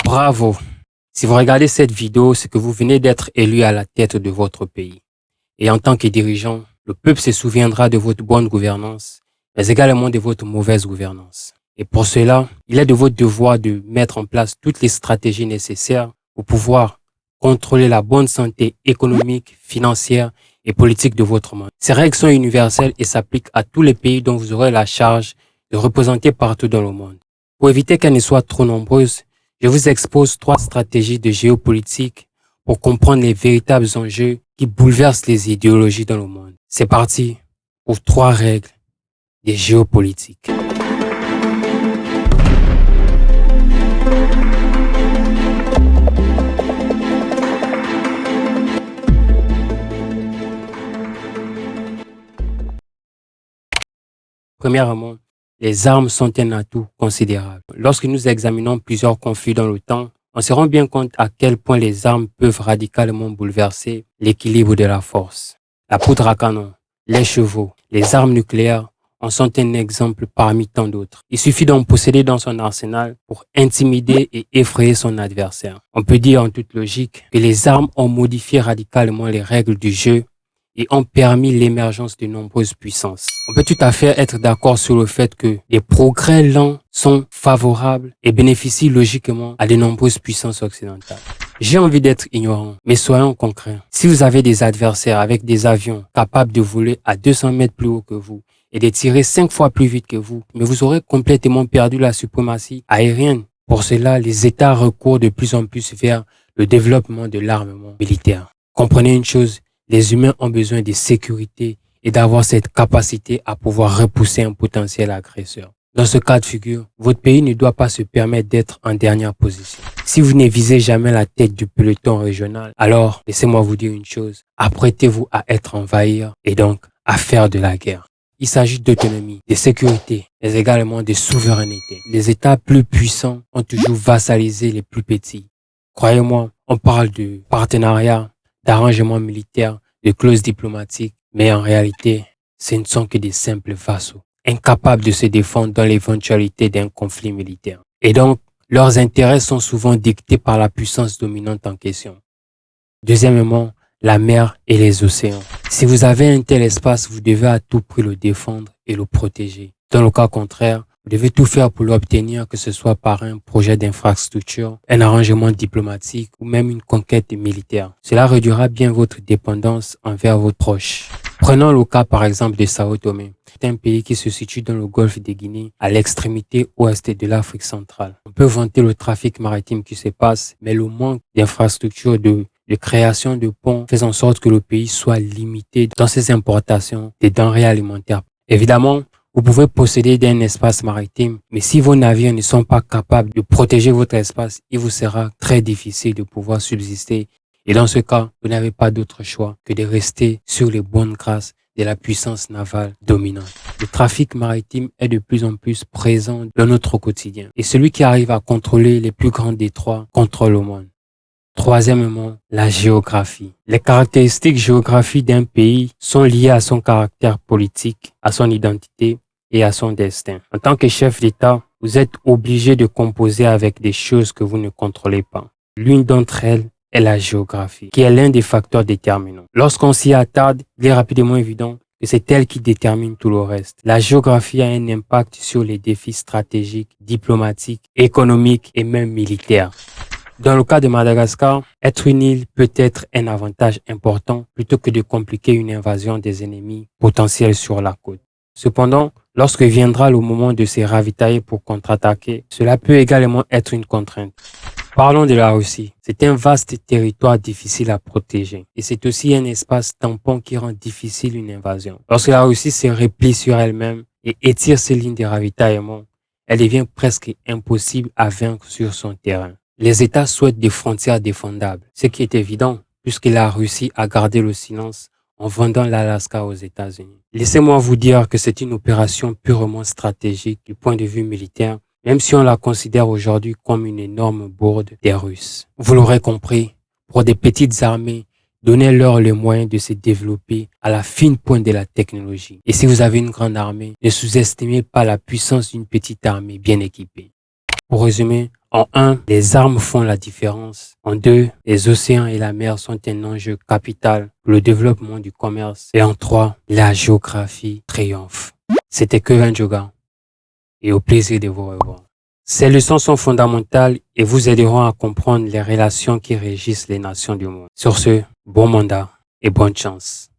Bravo! Si vous regardez cette vidéo, c'est que vous venez d'être élu à la tête de votre pays. Et en tant que dirigeant, le peuple se souviendra de votre bonne gouvernance, mais également de votre mauvaise gouvernance. Et pour cela, il est de votre devoir de mettre en place toutes les stratégies nécessaires pour pouvoir contrôler la bonne santé économique, financière et politique de votre monde. Ces règles sont universelles et s'appliquent à tous les pays dont vous aurez la charge de représenter partout dans le monde. Pour éviter qu'elles ne soient trop nombreuses, je vous expose 3 stratégies de géopolitique pour comprendre les véritables enjeux qui bouleversent les idéologies dans le monde. C'est parti pour 3 règles de géopolitique. Premièrement, les armes sont un atout considérable. Lorsque nous examinons plusieurs conflits dans le temps, on se rend bien compte à quel point les armes peuvent radicalement bouleverser l'équilibre de la force. La poudre à canon, les chevaux, les armes nucléaires en sont un exemple parmi tant d'autres. Il suffit d'en posséder dans son arsenal pour intimider et effrayer son adversaire. On peut dire en toute logique que les armes ont modifié radicalement les règles du jeu et ont permis l'émergence de nombreuses puissances. On peut tout à fait être d'accord sur le fait que les progrès lents sont favorables et bénéficient logiquement à de nombreuses puissances occidentales. J'ai envie d'être ignorant, mais soyons concrets. Si vous avez des adversaires avec des avions capables de voler à 200 mètres plus haut que vous et de tirer 5 fois plus vite que vous, mais vous aurez complètement perdu la suprématie aérienne. Pour cela, les États recourent de plus en plus vers le développement de l'armement militaire. Comprenez une chose, les humains ont besoin de sécurité et d'avoir cette capacité à pouvoir repousser un potentiel agresseur. Dans ce cas de figure, votre pays ne doit pas se permettre d'être en dernière position. Si vous ne visez jamais la tête du peloton régional, alors laissez-moi vous dire une chose, apprêtez-vous à être envahir et donc à faire de la guerre. Il s'agit d'autonomie, de sécurité, mais également de souveraineté. Les États plus puissants ont toujours vassalisé les plus petits. Croyez-moi, on parle de partenariat, d'arrangements militaires, de clauses diplomatiques, mais en réalité, ce ne sont que des simples vassaux, incapables de se défendre dans l'éventualité d'un conflit militaire. Et donc, leurs intérêts sont souvent dictés par la puissance dominante en question. Deuxièmement, la mer et les océans. Si vous avez un tel espace, vous devez à tout prix le défendre et le protéger. Dans le cas contraire, vous devez tout faire pour l'obtenir, que ce soit par un projet d'infrastructure, un arrangement diplomatique ou même une conquête militaire. Cela réduira bien votre dépendance envers vos proches. Prenons le cas par exemple de Sao Tomé. C'est un pays qui se situe dans le golfe de Guinée, à l'extrémité ouest de l'Afrique centrale. On peut vanter le trafic maritime qui se passe, mais le manque d'infrastructures de création de ponts fait en sorte que le pays soit limité dans ses importations des denrées alimentaires. Évidemment, vous pouvez posséder un espace maritime, mais si vos navires ne sont pas capables de protéger votre espace, il vous sera très difficile de pouvoir subsister. Et dans ce cas, vous n'avez pas d'autre choix que de rester sur les bonnes grâces de la puissance navale dominante. Le trafic maritime est de plus en plus présent dans notre quotidien. Et celui qui arrive à contrôler les plus grands détroits contrôle le monde. Troisièmement, la géographie. Les caractéristiques géographiques d'un pays sont liées à son caractère politique, à son identité et à son destin. En tant que chef d'État, vous êtes obligé de composer avec des choses que vous ne contrôlez pas. L'une d'entre elles est la géographie, qui est l'un des facteurs déterminants. Lorsqu'on s'y attarde, il est rapidement évident que c'est elle qui détermine tout le reste. La géographie a un impact sur les défis stratégiques, diplomatiques, économiques et même militaires. Dans le cas de Madagascar, être une île peut être un avantage important plutôt que de compliquer une invasion des ennemis potentiels sur la côte. Cependant, lorsque viendra le moment de se ravitailler pour contre-attaquer, cela peut également être une contrainte. Parlons de la Russie. C'est un vaste territoire difficile à protéger et c'est aussi un espace tampon qui rend difficile une invasion. Lorsque la Russie se replie sur elle-même et étire ses lignes de ravitaillement, elle devient presque impossible à vaincre sur son terrain. Les États souhaitent des frontières défendables, ce qui est évident puisque la Russie a gardé le silence en vendant l'Alaska aux États-Unis. Laissez-moi vous dire que c'est une opération purement stratégique du point de vue militaire, même si on la considère aujourd'hui comme une énorme bourde des Russes. Vous l'aurez compris, pour des petites armées, donnez-leur les moyens de se développer à la fine pointe de la technologie. Et si vous avez une grande armée, ne sous-estimez pas la puissance d'une petite armée bien équipée. Pour résumer, En 1, les armes font la différence. En 2, les océans et la mer sont un enjeu capital pour le développement du commerce. Et en 3, la géographie triomphe. C'était Kevin Joga et au plaisir de vous revoir. Ces leçons sont fondamentales et vous aideront à comprendre les relations qui régissent les nations du monde. Sur ce, bon mandat et bonne chance.